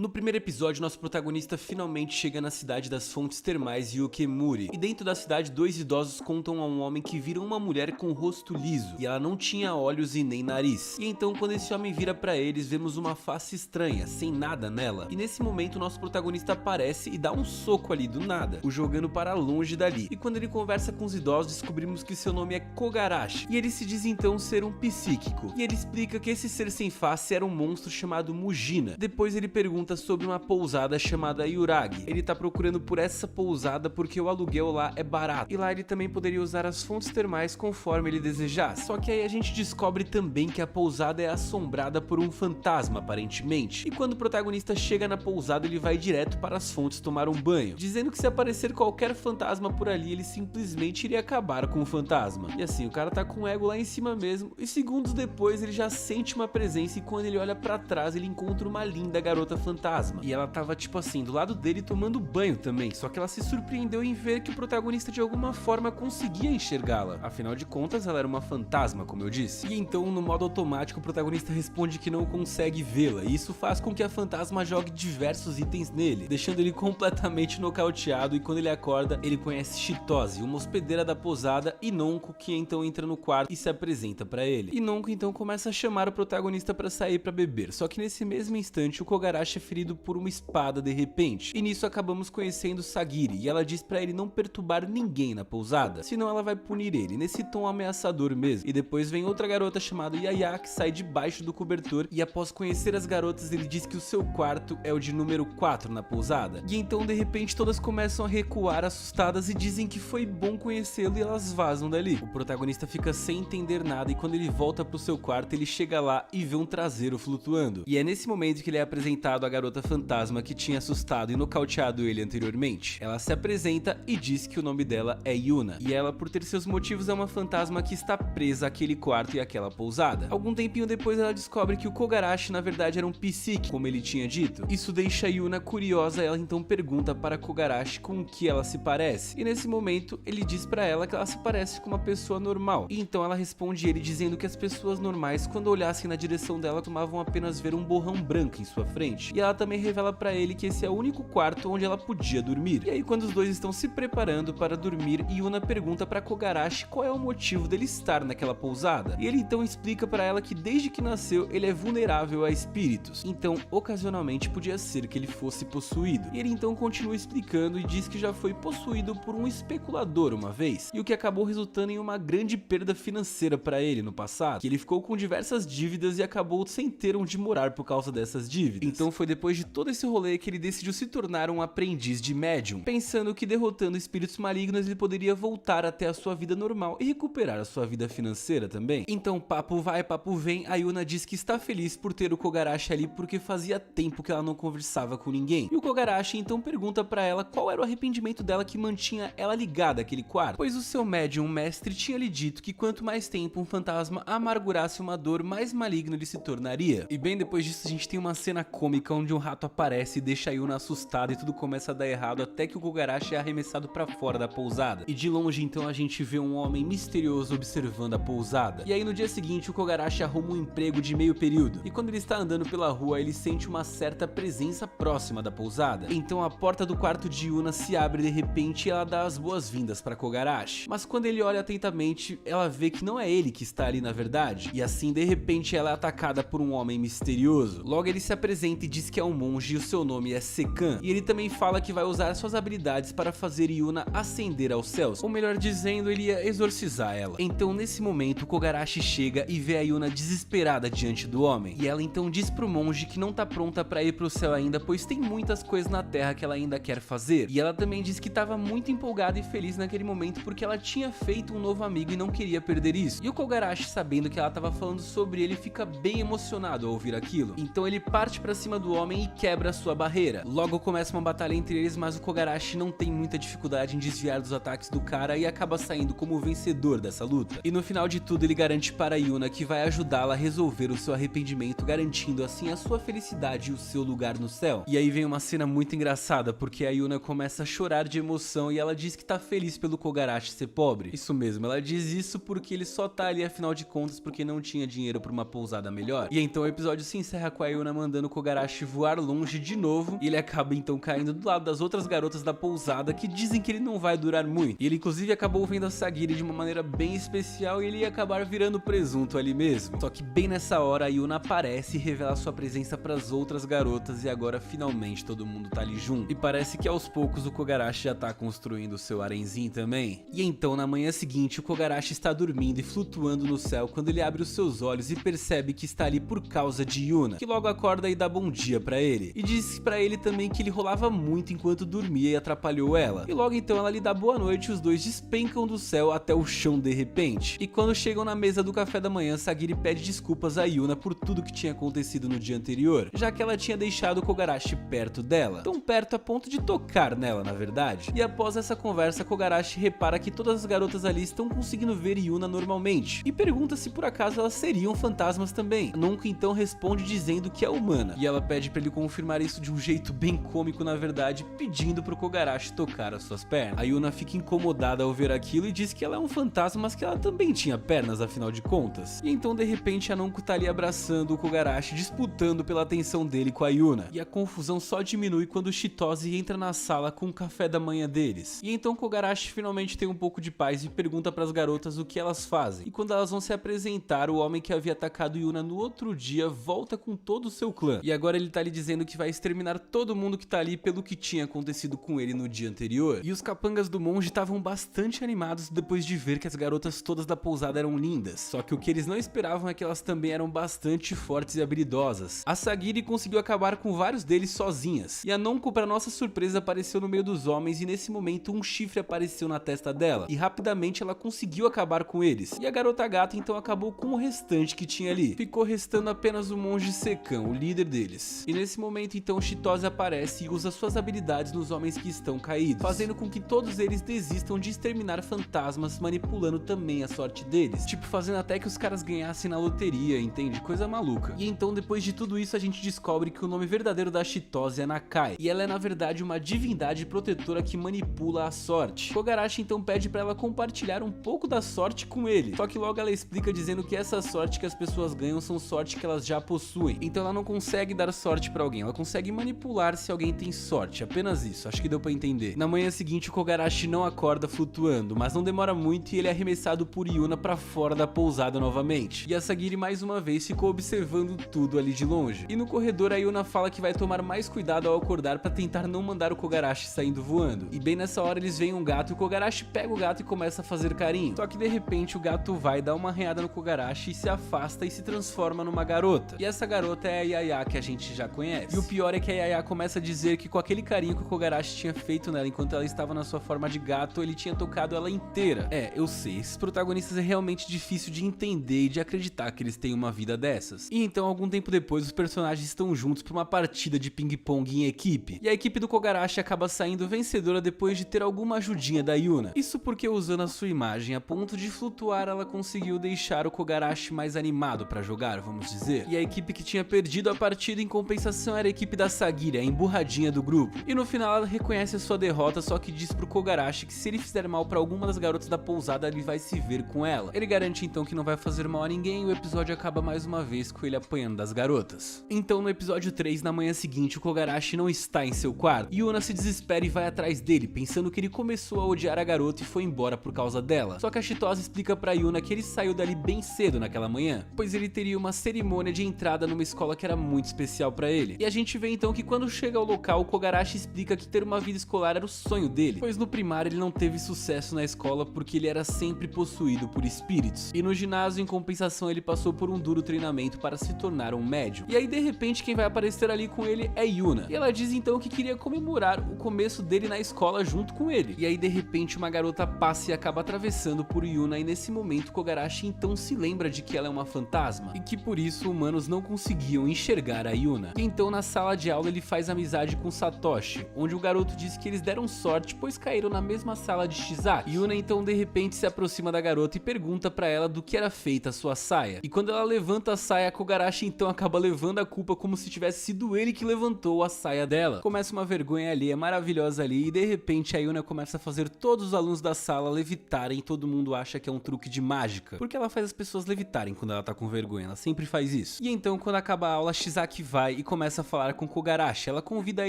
No primeiro episódio, nosso protagonista finalmente chega na cidade das fontes termais Yokemuri. E dentro da cidade, dois idosos contam a um homem que viram uma mulher com o rosto liso, e ela não tinha olhos e nem nariz. E então, quando esse homem vira pra eles, vemos uma face estranha, sem nada nela. E nesse momento, nosso protagonista aparece e dá um soco ali do nada, o jogando para longe dali. E quando ele conversa com os idosos, descobrimos que seu nome é Kogarashi, e ele se diz então ser um psíquico. E ele explica que esse ser sem face era um monstro chamado Mujina. Depois ele pergunta sobre uma pousada chamada Yuragi. Ele tá procurando por essa pousada porque o aluguel lá é barato, e lá ele também poderia usar as fontes termais conforme ele desejasse. Só que aí a gente descobre também que a pousada é assombrada por um fantasma, aparentemente. E quando o protagonista chega na pousada, ele vai direto para as fontes tomar um banho, dizendo que se aparecer qualquer fantasma por ali, ele simplesmente iria acabar com o fantasma. E assim, o cara tá com o ego lá em cima mesmo, e segundos depois ele já sente uma presença, e quando ele olha pra trás, ele encontra uma linda garota fantasma. E ela tava tipo assim, do lado dele tomando banho também, só que ela se surpreendeu em ver que o protagonista de alguma forma conseguia enxergá-la. Afinal de contas, ela era uma fantasma, como eu disse. E então, no modo automático, o protagonista responde que não consegue vê-la, e isso faz com que a fantasma jogue diversos itens nele, deixando ele completamente nocauteado. E quando ele acorda, ele conhece Chitose, uma hospedeira da pousada, e Nonko, que então entra no quarto e se apresenta pra ele. E Nonko então começa a chamar o protagonista pra sair pra beber, só que nesse mesmo instante o Kogarashi é ferido por uma espada de repente, e nisso acabamos conhecendo Sagiri, e ela diz pra ele não perturbar ninguém na pousada, senão ela vai punir ele, nesse tom ameaçador mesmo. E depois vem outra garota chamada Yaya, que sai debaixo do cobertor, e após conhecer as garotas, ele diz que o seu quarto é o de número 4 na pousada. E então de repente todas começam a recuar assustadas e dizem que foi bom conhecê-lo, e elas vazam dali. O protagonista fica sem entender nada, e quando ele volta pro seu quarto, ele chega lá e vê um traseiro flutuando. E é nesse momento que ele é apresentado à garota fantasma que tinha assustado e nocauteado ele anteriormente. Ela se apresenta e diz que o nome dela é Yuna, e ela, por ter seus motivos, é uma fantasma que está presa àquele quarto e àquela pousada. Algum tempinho depois, ela descobre que o Kogarashi na verdade era um psíquico, como ele tinha dito. Isso deixa a Yuna curiosa, ela então pergunta para Kogarashi com o que ela se parece, e nesse momento ele diz pra ela que ela se parece com uma pessoa normal. E então ela responde ele dizendo que as pessoas normais, quando olhassem na direção dela, tomavam apenas ver um borrão branco em sua frente. E ela também revela pra ele que esse é o único quarto onde ela podia dormir. E aí, quando os dois estão se preparando para dormir, Yuna pergunta pra Kogarashi qual é o motivo dele estar naquela pousada, e ele então explica pra ela que desde que nasceu ele é vulnerável a espíritos, então ocasionalmente podia ser que ele fosse possuído. E ele então continua explicando e diz que já foi possuído por um especulador uma vez, e o que acabou resultando em uma grande perda financeira pra ele no passado, que ele ficou com diversas dívidas e acabou sem ter onde morar por causa dessas dívidas. Então foi depois de todo esse rolê que ele decidiu se tornar um aprendiz de médium, pensando que derrotando espíritos malignos ele poderia voltar até a sua vida normal e recuperar a sua vida financeira também. Então papo vai, papo vem, a Yuna diz que está feliz por ter o Kogarashi ali porque fazia tempo que ela não conversava com ninguém. E o Kogarashi então pergunta pra ela qual era o arrependimento dela que mantinha ela ligada àquele quarto, pois o seu médium mestre tinha lhe dito que quanto mais tempo um fantasma amargurasse uma dor, mais maligno ele se tornaria. E bem depois disso a gente tem uma cena cômica onde um rato aparece e deixa a Yuna assustada, e tudo começa a dar errado até que o Kogarashi é arremessado pra fora da pousada. E de longe então a gente vê um homem misterioso observando a pousada. E aí no dia seguinte o Kogarashi arruma um emprego de meio período, e quando ele está andando pela rua ele sente uma certa presença próxima da pousada. Então a porta do quarto de Yuna se abre de repente e ela dá as boas-vindas para Kogarashi. Mas quando ele olha atentamente, ela vê que não é ele que está ali na verdade, e assim de repente ela é atacada por um homem misterioso. Logo ele se apresenta e diz que é um monge e o seu nome é Sekan, e ele também fala que vai usar suas habilidades para fazer Yuna ascender aos céus, ou melhor dizendo, ele ia exorcizar ela. Então nesse momento o Kogarashi chega e vê a Yuna desesperada diante do homem, e ela então diz pro monge que não tá pronta para ir pro céu ainda, pois tem muitas coisas na terra que ela ainda quer fazer. E ela também diz que estava muito empolgada e feliz naquele momento porque ela tinha feito um novo amigo e não queria perder isso. E o Kogarashi, sabendo que ela estava falando sobre ele, fica bem emocionado ao ouvir aquilo. Então ele parte pra cima do homem e quebra a sua barreira. Logo começa uma batalha entre eles, mas o Kogarashi não tem muita dificuldade em desviar dos ataques do cara e acaba saindo como vencedor dessa luta. E no final de tudo ele garante para Yuna que vai ajudá-la a resolver o seu arrependimento, garantindo assim a sua felicidade e o seu lugar no céu. E aí vem uma cena muito engraçada, porque a Yuna começa a chorar de emoção e ela diz que tá feliz pelo Kogarashi ser pobre. Isso mesmo, ela diz isso porque ele só tá ali afinal de contas porque não tinha dinheiro pra uma pousada melhor. E então o episódio se encerra com a Yuna mandando o Kogarashi voar longe de novo, e ele acaba então caindo do lado das outras garotas da pousada que dizem que ele não vai durar muito. E ele inclusive acabou vendo a Sagiri de uma maneira bem especial e ele ia acabar virando presunto ali mesmo. Só que bem nessa hora a Yuna aparece e revela sua presença para as outras garotas e agora finalmente todo mundo tá ali junto. E parece que aos poucos o Kogarashi já tá construindo o seu harenzinho também. E então na manhã seguinte o Kogarashi está dormindo e flutuando no céu quando ele abre os seus olhos e percebe que está ali por causa de Yuna, que logo acorda e dá bom dia pra ele. E diz pra ele também que ele rolava muito enquanto dormia e atrapalhou ela. E logo então ela lhe dá boa noite e os dois despencam do céu até o chão de repente. E quando chegam na mesa do café da manhã, Sagiri pede desculpas a Yuna por tudo que tinha acontecido no dia anterior, já que ela tinha deixado o Kogarashi perto dela. Tão perto a ponto de tocar nela, na verdade. E após essa conversa, Kogarashi repara que todas as garotas ali estão conseguindo ver Yuna normalmente e pergunta se por acaso elas seriam fantasmas também. Nonko então responde dizendo que é humana, e ela pede pra ele confirmar isso de um jeito bem cômico na verdade, pedindo pro Kogarashi tocar as suas pernas. A Yuna fica incomodada ao ver aquilo e diz que ela é um fantasma, mas que ela também tinha pernas afinal de contas. E então de repente a Nonko tá ali abraçando o Kogarashi, disputando pela atenção dele com a Yuna. E a confusão só diminui quando o Chitose entra na sala com o café da manhã deles. E então Kogarashi finalmente tem um pouco de paz e pergunta pras garotas o que elas fazem. E quando elas vão se apresentar, o homem que havia atacado Yuna no outro dia volta com todo o seu clã. E agora ele tá ali dizendo que vai exterminar todo mundo que tá ali pelo que tinha acontecido com ele no dia anterior. E os capangas do monge estavam bastante animados depois de ver que as garotas todas da pousada eram lindas. Só que o que eles não esperavam é que elas também eram bastante fortes e habilidosas. A Sagiri conseguiu acabar com vários deles sozinhas. E a Nonko, para nossa surpresa, apareceu no meio dos homens e nesse momento um chifre apareceu na testa dela. E rapidamente ela conseguiu acabar com eles. E a garota gata então acabou com o restante que tinha ali. Ficou restando apenas o monge Secão, o líder deles. E nesse momento então o Chitose aparece e usa suas habilidades nos homens que estão caídos, fazendo com que todos eles desistam de exterminar fantasmas, manipulando também a sorte deles. Tipo, fazendo até que os caras ganhassem na loteria, entende? Coisa maluca. E então depois de tudo isso a gente descobre que o nome verdadeiro da Chitose é Nakai. E ela é na verdade uma divindade protetora que manipula a sorte. Kogarashi então pede pra ela compartilhar um pouco da sorte com ele. Só que logo ela explica dizendo que essa sorte que as pessoas ganham são sorte que elas já possuem. Então ela não consegue dar sorte pra alguém, ela consegue manipular se alguém tem sorte, apenas isso, acho que deu pra entender. Na manhã seguinte o Kogarashi não acorda flutuando, mas não demora muito e ele é arremessado por Yuna pra fora da pousada novamente. E a Sagiri mais uma vez ficou observando tudo ali de longe. E no corredor a Yuna fala que vai tomar mais cuidado ao acordar pra tentar não mandar o Kogarashi saindo voando. E bem nessa hora eles veem um gato e o Kogarashi pega o gato e começa a fazer carinho. Só que de repente o gato vai dar uma arranhada no Kogarashi e se afasta e se transforma numa garota. E essa garota é a Yaya, que a gente já conhece. E o pior é que a Yaya começa a dizer que com aquele carinho que o Kogarashi tinha feito nela enquanto ela estava na sua forma de gato, ele tinha tocado ela inteira. É, eu sei, esses protagonistas é realmente difícil de entender e de acreditar que eles têm uma vida dessas. E então, algum tempo depois, os personagens estão juntos para uma partida de ping-pong em equipe. E a equipe do Kogarashi acaba saindo vencedora depois de ter alguma ajudinha da Yuna. Isso porque usando a sua imagem a ponto de flutuar, ela conseguiu deixar o Kogarashi mais animado para jogar, vamos dizer. E a equipe que tinha perdido a partida em compensação era a equipe da Sagiri, a emburradinha do grupo. E no final ela reconhece a sua derrota, só que diz pro Kogarashi que se ele fizer mal pra alguma das garotas da pousada, ele vai se ver com ela. Ele garante então que não vai fazer mal a ninguém e o episódio acaba mais uma vez com ele apanhando das garotas. Então no episódio 3, na manhã seguinte, o Kogarashi não está em seu quarto. Yuna se desespera e vai atrás dele, pensando que ele começou a odiar a garota e foi embora por causa dela. Só que a Chitose explica pra Yuna que ele saiu dali bem cedo naquela manhã, pois ele teria uma cerimônia de entrada numa escola que era muito especial pra ele. E a gente vê então que quando chega ao local, o Kogarashi explica que ter uma vida escolar era o sonho dele, pois no primário ele não teve sucesso na escola porque ele era sempre possuído por espíritos. E no ginásio, em compensação, ele passou por um duro treinamento para se tornar um médium. E aí de repente quem vai aparecer ali com ele é Yuna. E ela diz então que queria comemorar o começo dele na escola junto com ele. E aí de repente uma garota passa e acaba atravessando por Yuna e nesse momento Kogarashi então se lembra de que ela é uma fantasma e que por isso humanos não conseguiam enxergar a Yuna. E então na sala de aula ele faz amizade com Satoshi, onde o garoto diz que eles deram sorte pois caíram na mesma sala de Shizaki. Yuna então de repente se aproxima da garota e pergunta pra ela do que era feita a sua saia. E quando ela levanta a saia, Kogarashi então acaba levando a culpa como se tivesse sido ele que levantou a saia dela. Começa uma vergonha ali, é maravilhosa ali e de repente a Yuna começa a fazer todos os alunos da sala levitarem e todo mundo acha que é um truque de mágica, porque ela faz as pessoas levitarem quando ela tá com vergonha, ela sempre faz isso. E então quando acaba a aula, Shizaki vai e começa a falar com Kogarashi. Ela convida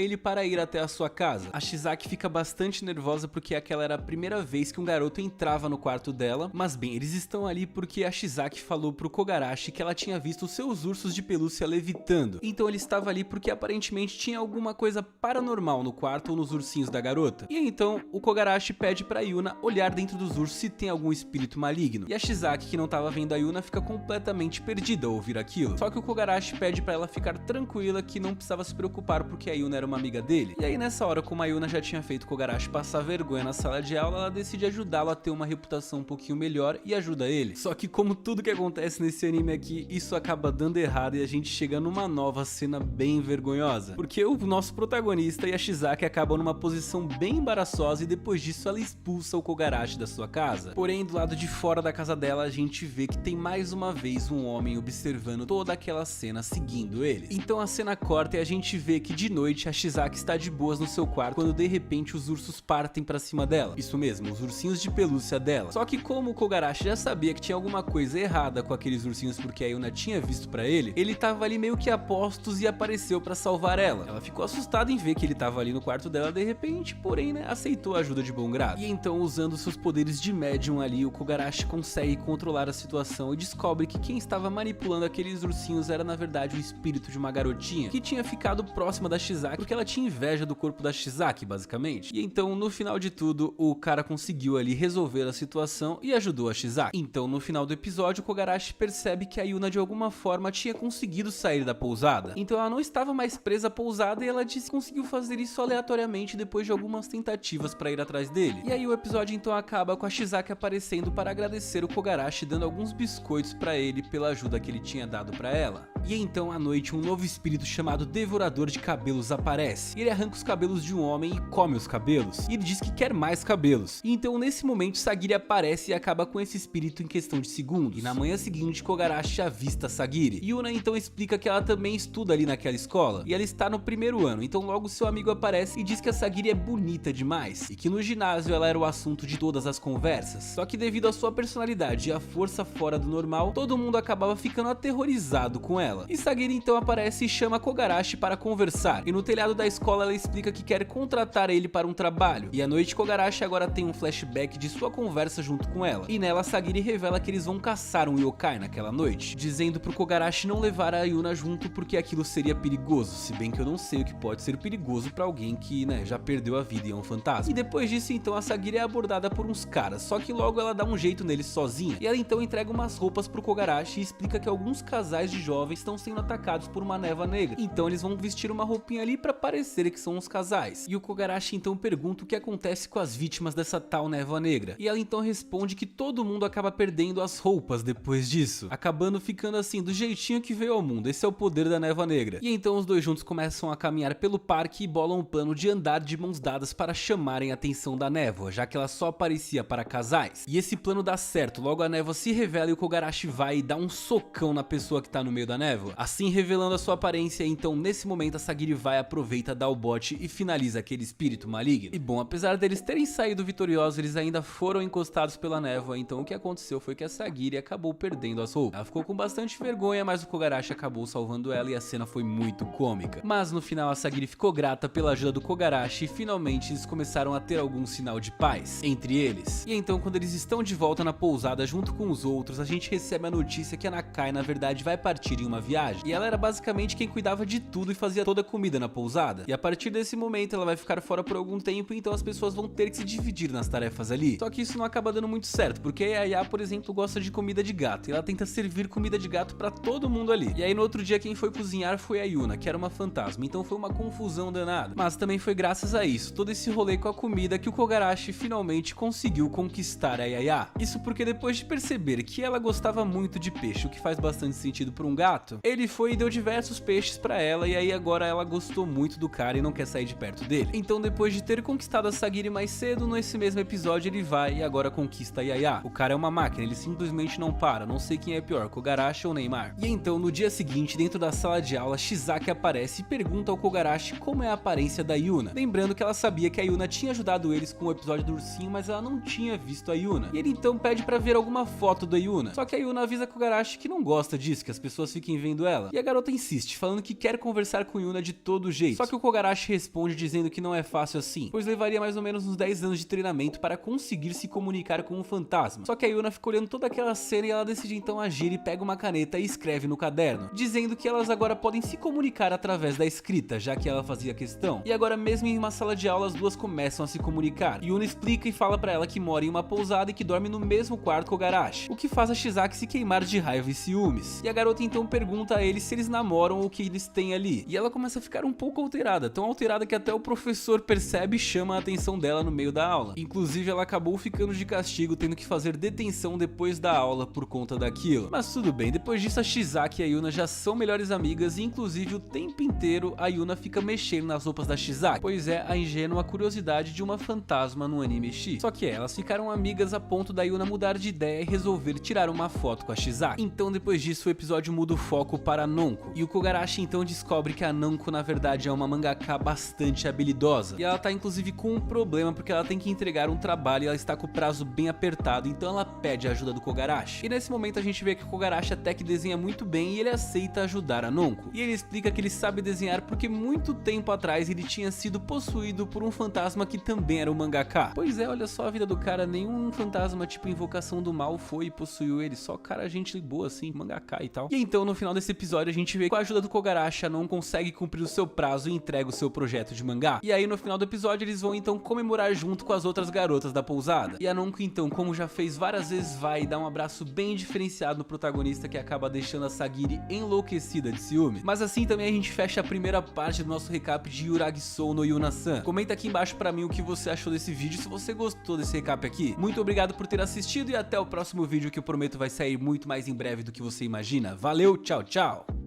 ele para ir até a sua casa. A Shizaki fica bastante nervosa porque aquela era a primeira vez que um garoto entrava no quarto dela, mas bem, eles estão ali porque a Shizaki falou pro Kogarashi que ela tinha visto seus ursos de pelúcia levitando. Então ele estava ali porque aparentemente tinha alguma coisa paranormal no quarto ou nos ursinhos da garota. E então o Kogarashi pede pra Yuna olhar dentro dos ursos se tem algum espírito maligno. E a Shizaki, que não estava vendo a Yuna, fica completamente perdida ao ouvir aquilo. Só que o Kogarashi pede pra ela ficar tranquila, que não precisava se preocupar porque a Yuna era uma amiga dele. E aí nessa hora, como a Yuna já tinha feito o Kogarashi passar vergonha na sala de aula, ela decide ajudá-lo a ter uma reputação um pouquinho melhor e ajuda ele. Só que como tudo que acontece nesse anime aqui, isso acaba dando errado e a gente chega numa nova cena bem vergonhosa. Porque o nosso protagonista e a Shizaki acabam numa posição bem embaraçosa e depois disso ela expulsa o Kogarashi da sua casa. Porém, do lado de fora da casa dela, a gente vê que tem mais uma vez um homem observando toda aquela cena, seguindo eles. Então a cena corta e a gente vê que de noite a Shizaki está de boas no seu quarto quando de repente os ursos partem pra cima dela. Isso mesmo, os ursinhos de pelúcia dela. Só que como o Kogarashi já sabia que tinha alguma coisa errada com aqueles ursinhos porque a Yuna tinha visto pra ele tava ali meio que a postos e apareceu pra salvar ela. Ela ficou assustada em ver que ele tava ali no quarto dela de repente, porém, né, aceitou a ajuda de bom grado. E então, usando seus poderes de médium ali, o Kogarashi consegue controlar a situação e descobre que quem estava manipulando aqueles ursinhos era na verdade o espírito de uma garotinha que tinha ficado próxima da Shizaki porque ela tinha inveja do corpo da Shizaki, basicamente. E então, no final de tudo, o cara conseguiu ali resolver a situação e ajudou a Shizaki. Então, no final do episódio, o Kogarashi percebe que a Yuna de alguma forma tinha conseguido sair da pousada. Então ela não estava mais presa à pousada e ela disse que conseguiu fazer isso aleatoriamente depois de algumas tentativas para ir atrás dele. E aí o episódio então acaba com a Shizaki aparecendo para agradecer o Kogarashi, dando alguns biscoitos para ele pela ajuda que ele tinha dado para ela. E então à noite um novo espírito chamado Devorador de Cabelos aparece. Ele arranca os cabelos de um homem e come os cabelos. E ele diz que quer mais cabelos. E então nesse momento Sagiri aparece e acaba com esse espírito em questão de segundos. E na manhã seguinte Kogarashi avista Sagiri. Yuna então explica que ela também estuda ali naquela escola e ela está no primeiro ano. Então logo seu amigo aparece e diz que a Sagiri é bonita demais e que no ginásio ela era o assunto de todas as conversas. Só que devido à sua personalidade e à força fora do normal, todo mundo acabava ficando aterrorizado com ela. E Sagiri então aparece e chama Kogarashi para conversar. E no telhado da escola ela explica que quer contratar ele para um trabalho. E à noite Kogarashi agora tem um flashback de sua conversa junto com ela. E nela Sagiri revela que eles vão caçar um yokai naquela noite, dizendo pro Kogarashi não levar a Yuna junto porque aquilo seria perigoso, se bem que eu não sei o que pode ser perigoso pra alguém que, né, já perdeu a vida e é um fantasma. E depois disso então a Sagiri é abordada por uns caras, só que logo ela dá um jeito neles sozinha, e ela então entrega umas roupas pro Kogarashi e explica que alguns casais de jovens estão sendo atacados por uma névoa negra, então eles vão vestir uma roupinha ali pra parecer que são uns casais. E o Kogarashi então pergunta o que acontece com as vítimas dessa tal névoa negra, e ela então responde que todo mundo acaba perdendo as roupas depois disso, acabando ficando assim do jeitinho que veio ao mundo. Esse é o poder da névoa negra. E então os dois juntos começam a caminhar pelo parque e bolam um plano de andar de mãos dadas para chamarem a atenção da névoa, já que ela só aparecia para casais. E esse plano dá certo, logo a névoa se revela e o Kogarashi vai e dá um socão na pessoa que tá no meio da névoa, assim revelando a sua aparência. Então nesse momento a Sagiri vai, aproveita, dá o bote e finaliza aquele espírito maligno. E bom, apesar deles terem saído vitoriosos, eles ainda foram encostados pela névoa, então o que aconteceu foi que a Sagiri acabou perdendo as roupas. Ela ficou com bastante vergonha, mas o Kogarashi acabou salvando ela e a cena foi muito cômica. Mas no final a Sagiri ficou grata pela ajuda do Kogarashi e finalmente eles começaram a ter algum sinal de paz entre eles. E então quando eles estão de volta na pousada junto com os outros, a gente recebe a notícia que a Nakai na verdade vai partir em uma viagem. E ela era basicamente quem cuidava de tudo e fazia toda a comida na pousada. E a partir desse momento ela vai ficar fora por algum tempo, então as pessoas vão ter que se dividir nas tarefas ali. Só que isso não acaba dando muito certo, porque a Yaya, por exemplo, gosta de comida de gato e ela tenta servir comida de gato pra todo mundo ali. E aí no outro dia quem foi cozinhar foi a Yuna, que era uma fantasma, então foi uma confusão danada. Mas também foi graças a isso, todo esse rolê com a comida, que o Kogarashi finalmente conseguiu conquistar a Yaya. Isso porque depois de perceber que ela gostava muito de peixe, o que faz bastante sentido pra um gato, ele foi e deu diversos peixes pra ela, e aí agora ela gostou muito do cara e não quer sair de perto dele. Então depois de ter conquistado a Sagiri mais cedo, nesse mesmo episódio ele vai e agora conquista a Yaya. O cara é uma máquina, ele simplesmente não para, não sei quem é pior, Kogarashi ou Neymar. E então no dia seguinte, dentro da sala de aula, Shizaki aparece e pergunta ao Kogarashi como é a aparência da Yuna, lembrando que ela sabia que a Yuna tinha ajudado eles com o episódio do ursinho, mas ela não tinha visto a Yuna. E ele então pede pra ver alguma foto da Yuna, só que a Yuna avisa Kogarashi que não gosta disso, que as pessoas fiquem vendo ela. E a garota insiste, falando que quer conversar com Yuna de todo jeito. Só que o Kogarashi responde dizendo que não é fácil assim, pois levaria mais ou menos uns 10 anos de treinamento para conseguir se comunicar com um fantasma. Só que a Yuna fica olhando toda aquela cena e ela decide então agir e pega uma caneta e escreve no caderno, dizendo que elas agora podem se comunicar através da escrita, já que ela fazia questão. E agora mesmo em uma sala de aula as duas começam a se comunicar. Yuna explica e fala pra ela que mora em uma pousada e que dorme no mesmo quarto com o Kogarashi, o que faz a Shizaki se queimar de raiva e ciúmes. E a garota então pergunta a eles se eles namoram ou o que eles têm ali. E ela começa a ficar um pouco alterada, tão alterada que até o professor percebe e chama a atenção dela no meio da aula. Inclusive ela acabou ficando de castigo, tendo que fazer detenção depois da aula por conta daquilo. Mas tudo bem, depois disso a Shizaki e a Yuna já são melhores amigas e inclusive o tempo inteiro a Yuna fica mexendo nas roupas da Shizaki, pois é a ingênua curiosidade de uma fantasma no anime X. Só que elas ficaram amigas a ponto da Yuna mudar de ideia e resolver tirar uma foto com a Shizaki. Então depois disso o episódio muda o foco para a Nonko, e o Kogarashi então descobre que a Nonko na verdade é uma mangaka bastante habilidosa, e ela tá inclusive com um problema porque ela tem que entregar um trabalho e ela está com o prazo bem apertado, então ela pede a ajuda do Kogarashi. E nesse momento a gente vê que o Kogarashi até que desenha muito bem e ele aceita ajudar a Nonko. E ele explica que ele sabe desenhar porque muito tempo atrás ele tinha sido possuído por um fantasma que também era um mangaka. Pois é, olha só a vida do cara, nenhum fantasma tipo Invocação do Mal foi e possuiu ele, só cara gente boa assim, mangaka e tal. E então no final desse episódio a gente vê que com a ajuda do Kogarashi a Nonko consegue cumprir o seu prazo e entrega o seu projeto de mangá. E aí no final do episódio eles vão então comemorar junto com as outras garotas da pousada. E a Nonko então, como já fez várias vezes, vai dar um abraço bem diferenciado no protagonista, que acaba deixando a Sagiri enlouquecida de ciúme. Mas assim também a gente fecha a primeira parte do nosso recap de Yuragi-sou no Yuna-san. Comenta aqui embaixo pra mim o que você achou desse vídeo, se você gostou desse recap aqui. Muito obrigado por ter assistido e até o próximo vídeo, que eu prometo vai sair muito mais em breve do que você imagina. Valeu, tchau, tchau!